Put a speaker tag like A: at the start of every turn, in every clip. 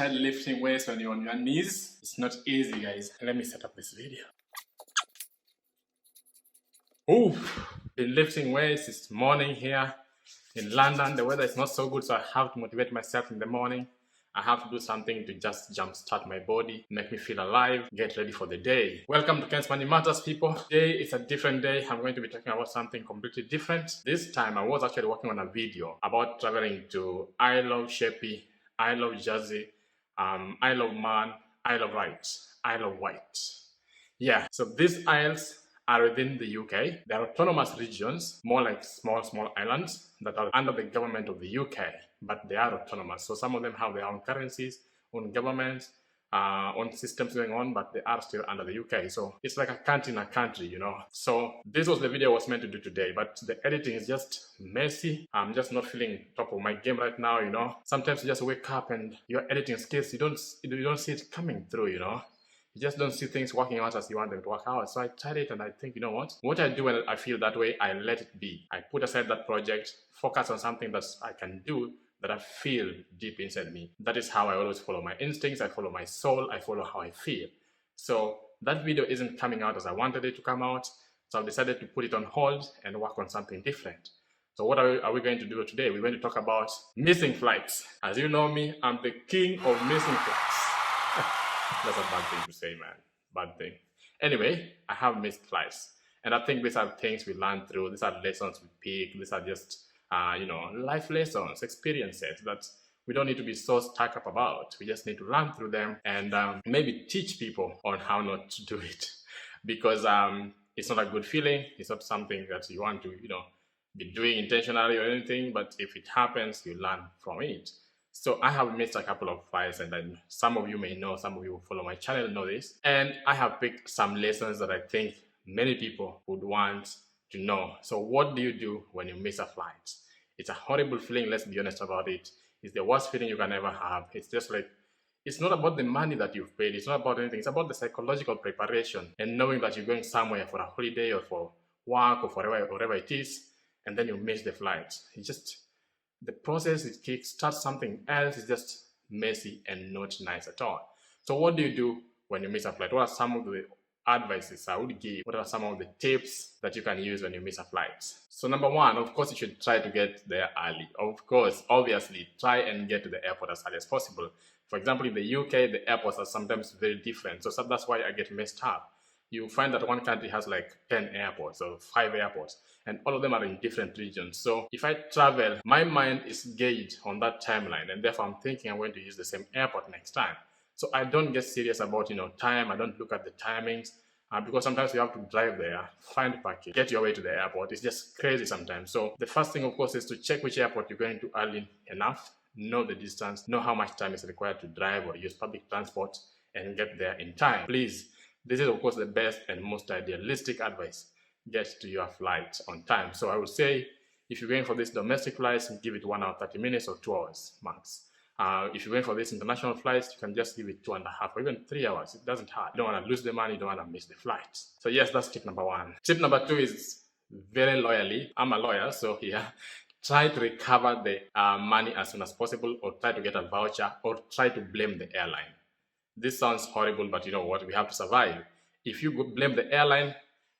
A: tried lifting weights when you're on your knees? It's not easy, guys. Let me set up this video. Been lifting weights. It's morning here in London. The weather is not so good, so I have to motivate myself in the morning. I have to do something to just jumpstart my body, make me feel alive, get ready for the day. Welcome to Ken's Money Matters, people. Today is a different day. I'm going to be talking about something completely different. This time I was actually working on a video about traveling to I love Sheppey, I love Jersey, I love Man, I love Rights, I love White. Yeah, so these isles are within the UK. They are autonomous regions, more like small islands that are under the government of the UK, but they are autonomous. So some of them have their own currencies, own governments, own systems going on, but they are still under the UK. So it's like a country in a country, you know. So this was the video I was meant to do today, but the editing is just messy. I'm just not feeling top of my game right now, you know. Sometimes you just wake up and your editing skills, you don't see it coming through, you know. You just don't see things working out as you want them to work out. So I tried it and I think, you know what I do when I feel that way, I let it be. I put aside that project, focus on something that I can do, that I feel deep inside me. That is how I always follow my instincts, I follow my soul, I follow how I feel. So that video isn't coming out as I wanted it to come out. So I've decided to put it on hold and work on something different. So what are we going to do today? We're going to talk about missing flights. As you know me, I'm the king of missing flights. That's a bad thing to say, man. Bad thing. Anyway, I have missed flights. And I think these are things we learn through. These are lessons we pick. These are just, life lessons, experiences that we don't need to be so stuck up about. We just need to learn through them and maybe teach people on how not to do it. Because it's not a good feeling. It's not something that you want to, be doing intentionally or anything. But if it happens, you learn from it. So I have missed a couple of flights, and then some of you may know, some of you who follow my channel know this. And I have picked some lessons that I think many people would want to know. So what do you do when you miss a flight? It's a horrible feeling, let's be honest about it. It's the worst feeling you can ever have. It's just like, it's not about the money that you've paid. It's not about anything. It's about the psychological preparation and knowing that you're going somewhere for a holiday or for work or for whatever it is, and then you miss the flight. It's just, the process, it kickstarts something else. Is just messy and not nice at all. So what do you do when you miss a flight? What are some of the advices I would give? What are some of the tips that you can use when you miss a flight? So number one, of course, you should try to get there early. Of course, obviously, try and get to the airport as early as possible. For example, in the UK, the airports are sometimes very different. So that's why I get messed up. You find that one country has like 10 airports or 5 airports, and all of them are in different regions. So if I travel, my mind is gauged on that timeline, and therefore I'm thinking I'm going to use the same airport next time. So I don't get serious about, time. I don't look at the timings because sometimes you have to drive there, find parking, get your way to the airport. It's just crazy sometimes. So the first thing, of course, is to check which airport you're going to early enough, know the distance, know how much time is required to drive or use public transport, and get there in time. Please. This is, of course, the best and most idealistic advice. Get to your flight on time. So I would say, if you're going for this domestic flights, give it 1 hour, 30 minutes or 2 hours max. If you're going for this international flights, you can just give it 2.5 or even 3 hours. It doesn't hurt. You don't want to lose the money. You don't want to miss the flight. So yes, that's tip number one. Tip number two is very loyally. I'm a lawyer, so yeah. Try to recover the money as soon as possible, or try to get a voucher, or try to blame the airline. This sounds horrible, but you know what? We have to survive. If you blame the airline,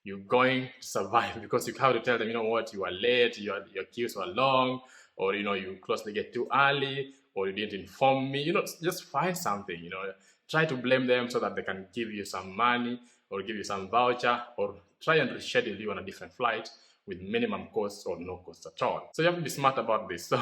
A: you're going to survive because you have to tell them, you know what, you are late, your queues were long, or you closely get too early, or you didn't inform me. Just find something. Try to blame them so that they can give you some money or give you some voucher, or try and reschedule you on a different flight with minimum cost or no cost at all. So you have to be smart about this. So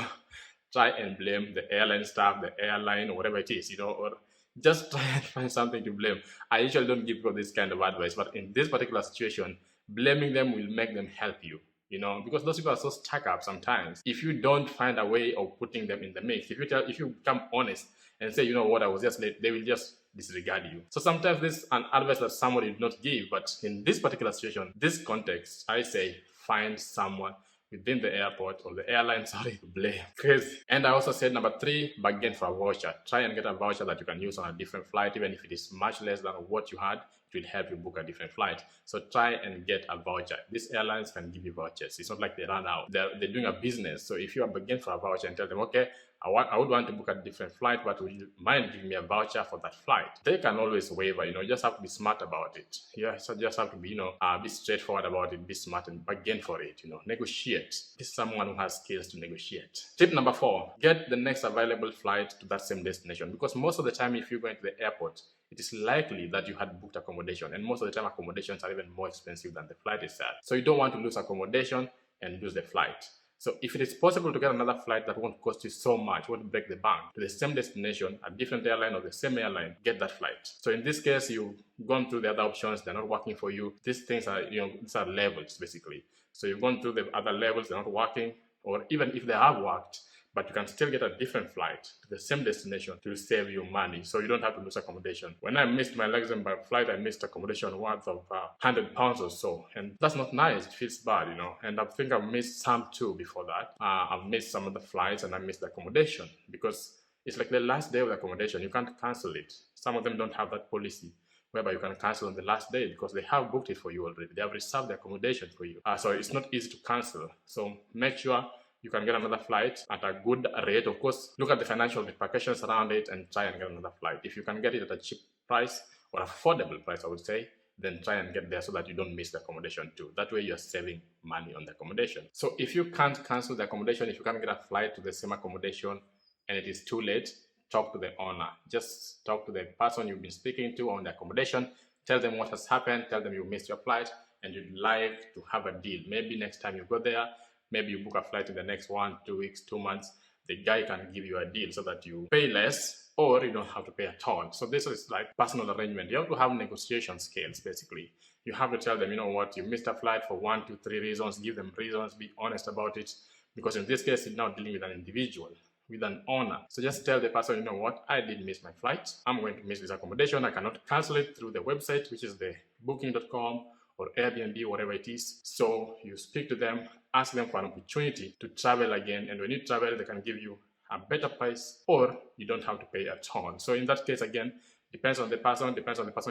A: try and blame the airline staff, the airline, or whatever it is, or just try and find something to blame. I usually don't give people this kind of advice, but in this particular situation, blaming them will make them help you, because those people are so stuck up sometimes. If you don't find a way of putting them in the mix, if you become honest and say, you know what, I was just late, they will just disregard you. So sometimes this is an advice that somebody did not give, but in this particular situation, this context, I say find someone within the airport or the airline, to blame. Crazy. And I also said number 3, bargain for a voucher. Try and get a voucher that you can use on a different flight, even if it is much less than what you had. It will help you book a different flight. So try and get a voucher. These airlines can give you vouchers. It's not like they run out. They're doing a business. So if you are bargaining for a voucher and tell them, okay, I would want to book a different flight, but would you mind giving me a voucher for that flight? They can always waiver, you just have to be smart about it. Yeah, so just have to be, be straightforward about it, be smart and bargain for it, negotiate. This is someone who has skills to negotiate. Tip number 4, get the next available flight to that same destination, because most of the time if you're going to the airport, it is likely that you had booked accommodation, and most of the time accommodations are even more expensive than the flight itself. So you don't want to lose accommodation and lose the flight. So if it is possible to get another flight that won't cost you so much, won't break the bank, to the same destination, a different airline or the same airline, get that flight. So in this case, you've gone through the other options, they're not working for you. These things are, these are levels basically. So you've gone through the other levels, they're not working, or even if they have worked, but you can still get a different flight to the same destination to save you money, so you don't have to lose accommodation. When I missed my Luxembourg flight, I missed accommodation worth of £100 or so, and that's not nice. It feels bad, and I think I've missed some too before that. I've missed some of the flights and I missed the accommodation because it's like the last day of the accommodation. You can't cancel it. Some of them don't have that policy whereby you can cancel on the last day because they have booked it for you already. They have reserved the accommodation for you. So it's not easy to cancel. So make sure you can get another flight at a good rate. Of course, look at the financial repercussions around it and try and get another flight. If you can get it at a cheap price or affordable price, I would say, then try and get there so that you don't miss the accommodation too. That way you're saving money on the accommodation. So if you can't cancel the accommodation, if you can't get a flight to the same accommodation and it is too late, talk to the owner. Just talk to the person you've been speaking to on the accommodation. Tell them what has happened. Tell them you missed your flight and you'd like to have a deal. Maybe next time you go there, maybe you book a flight in the next 1, 2 weeks, 2 months, the guy can give you a deal so that you pay less or you don't have to pay at all. So this is like personal arrangement. You have to have negotiation skills, basically. You have to tell them, you missed a flight for 1, 2, 3 reasons, give them reasons, be honest about it. Because in this case, you're now dealing with an individual, with an owner. So just tell the person, I did miss my flight. I'm going to miss this accommodation. I cannot cancel it through the website, which is the booking.com or Airbnb, whatever it is. So you speak to them, ask them for an opportunity to travel again. And when you travel, they can give you a better price or you don't have to pay at all. So in that case, again, depends on the person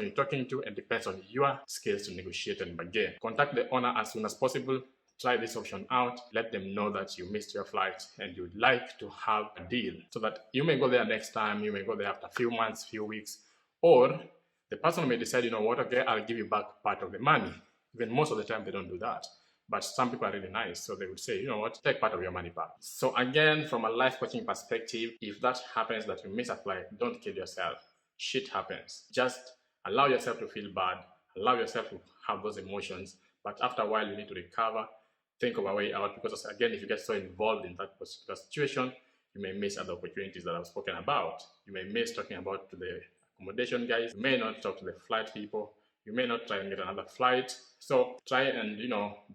A: you're talking to, and depends on your skills to negotiate and bargain. Contact the owner as soon as possible. Try this option out. Let them know that you missed your flight and you'd like to have a deal so that you may go there next time, you may go there after a few months, few weeks, or the person may decide, okay, I'll give you back part of the money. Even most of the time, they don't do that. But some people are really nice, so they would say, take part of your money back. So again, from a life coaching perspective, if that happens that you miss a flight, don't kill yourself. Shit happens. Just allow yourself to feel bad. Allow yourself to have those emotions. But after a while, you need to recover. Think of a way out, because again, if you get so involved in that particular situation, you may miss other opportunities that I've spoken about. You may miss talking about to the accommodation guys. You may not talk to the flight people. You may not try and get another flight. So try and,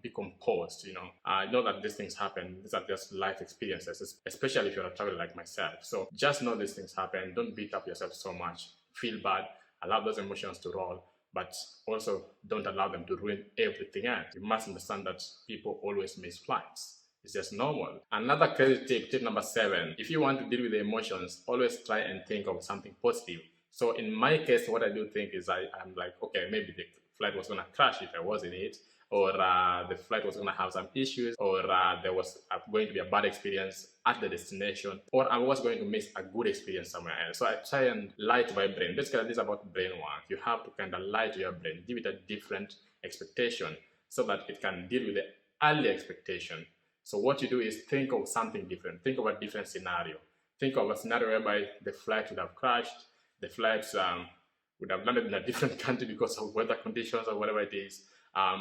A: be composed, I know that these things happen. These are just life experiences, especially if you're a traveler like myself. So just know these things happen. Don't beat up yourself so much. Feel bad. Allow those emotions to roll. But also don't allow them to ruin everything else. You must understand that people always miss flights. It's just normal. Another crazy tip number 7. If you want to deal with the emotions, always try and think of something positive. So in my case, what I do think is I'm like, okay, maybe the flight was going to crash if I was in it, or the flight was going to have some issues, or there was going to be a bad experience at the destination, or I was going to miss a good experience somewhere else. So I try and lie to my brain. Basically, this is about brain work. You have to kind of lie to your brain, give it a different expectation so that it can deal with the early expectation. So what you do is think of something different. Think of a different scenario. Think of a scenario whereby the flight would have crashed, the flights would have landed in a different country because of weather conditions or whatever it is.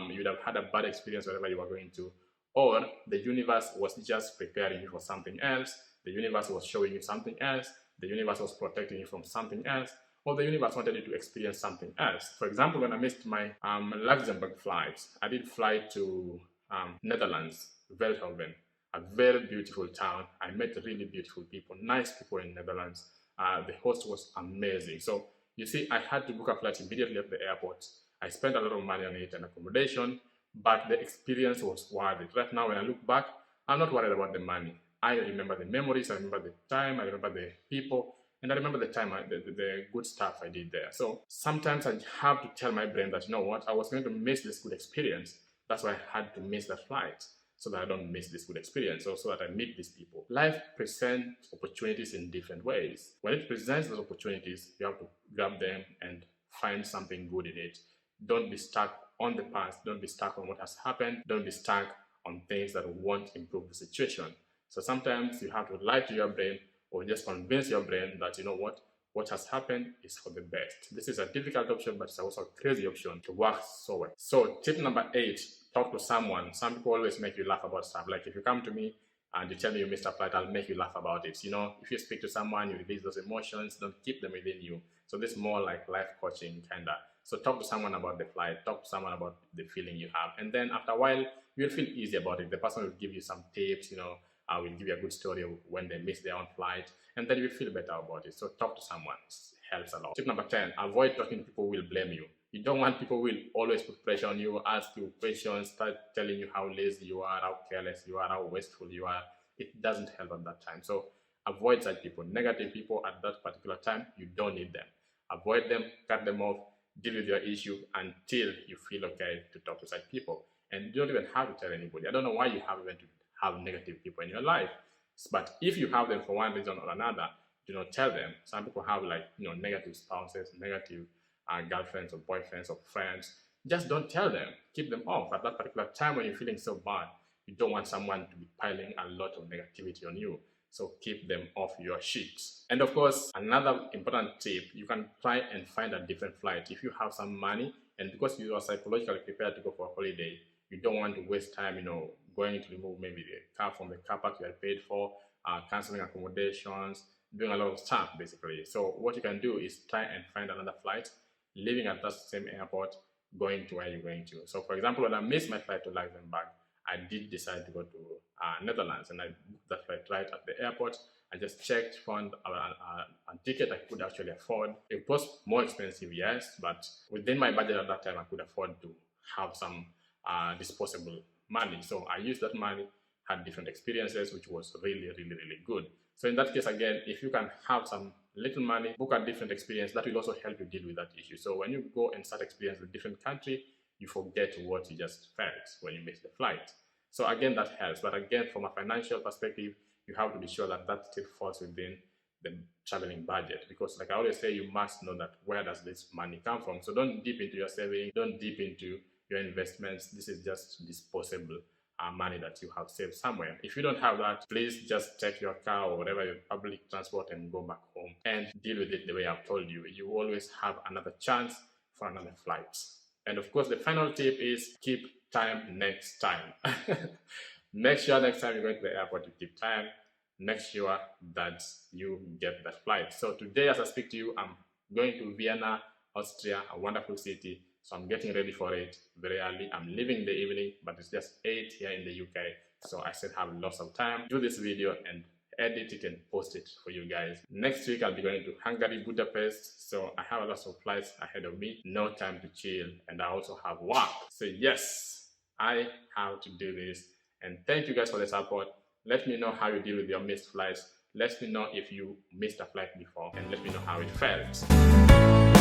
A: You would have had a bad experience wherever you were going to. Or the universe was just preparing you for something else. The universe was showing you something else. The universe was protecting you from something else. Or the universe wanted you to experience something else. For example, when I missed my Luxembourg flight, I did fly to Netherlands, Veldhoven, a very beautiful town. I met really beautiful people, nice people in Netherlands. The host was amazing. So you see, I had to book a flight immediately at the airport. I spent a lot of money on it and accommodation, but the experience was worth it. Right now, when I look back, I'm not worried about the money. I remember the memories, I remember the time, I remember the people, and I remember the time, the good stuff I did there. So sometimes I have to tell my brain that, I was going to miss this good experience. That's why I had to miss that flight. so that I don't miss this good experience, or so that I meet these people. Life presents opportunities in different ways. When it presents those opportunities, you have to grab them and find something good in it. Don't be stuck on the past. Don't be stuck on what has happened. Don't be stuck on things that won't improve the situation. So sometimes you have to lie to your brain, or just convince your brain that, you know what has happened is for the best. This is a difficult option, but it's also a crazy option to work so well. So tip number 8, talk to someone. Some people always make you laugh about stuff. Like if you come to me and you tell me you missed a flight, I'll make you laugh about it. You know, if you speak to someone, you release those emotions, don't keep them within you. So this is more like life coaching kinda. So talk to someone about the flight, talk to someone about the feeling you have. And then after a while, you'll feel easy about it. The person will give you some tips, you know, will give you a good story of when they miss their own flight, and then you feel better about it. So talk to someone. It helps a lot. Tip number 10, avoid talking to people who will blame you. You don't want people who will always put pressure on you, ask you questions, start telling you how lazy you are, how careless you are, how wasteful you are. It doesn't help at that time. So avoid such people. Negative people at that particular time, you don't need them. Avoid them, cut them off, deal with your issue until you feel okay to talk to such people. And you don't even have to tell anybody. I don't know why you have even to have negative people in your life, but if you have them for one reason or another, do not tell them. Some people have, like, you know, negative spouses, negative girlfriends or boyfriends or friends. Just don't tell them. Keep them off. At that particular time when you're feeling so bad, you don't want someone to be piling a lot of negativity on you. So keep them off your sheets. And of course, another important tip, you can try and find a different flight. If you have some money, and because you are psychologically prepared to go for a holiday, you don't want to waste time, you know, going to remove maybe the car from the car park you had paid for, cancelling accommodations, doing a lot of stuff basically. So what you can do is try and find another flight, leaving at that same airport, going to where you're going to. So for example, when I missed my flight to Luxembourg, I did decide to go to Netherlands, and I booked that flight right at the airport. I just checked, found a ticket I could actually afford. It was more expensive, yes, but within my budget at that time, I could afford to have some disposable money. So I used that money, had different experiences, which was really good. So in that case, again, if you can have some little money, book a different experience, that will also help you deal with that issue. So when you go and start experiencing a different country, you forget what you just felt when you missed the flight. So again, that helps. But again, from a financial perspective, you have to be sure that that still falls within the traveling budget, because like I always say, you must know that where does this money come from. So don't dip into your savings, don't dip into your investments. This is just disposable money that you have saved somewhere. If you don't have that, please just take your car or whatever, your public transport, and go back home and deal with it the way I've told you. You always have another chance for another flight. And of course, the final tip is keep time next time. Make sure next time you're going to the airport, you keep time. Make sure that you get that flight. So today, as I speak to you, I'm going to Vienna, Austria, a wonderful city. So I'm getting ready for it very early. I'm leaving in the evening, but it's just 8 here in the UK. So I still have lots of time to do this video and edit it and post it for you guys. Next week, I'll be going to Hungary, Budapest. So I have a lot of flights ahead of me. No time to chill. And I also have work. So yes, I have to do this. And thank you guys for the support. Let me know how you deal with your missed flights. Let me know if you missed a flight before, and let me know how it felt.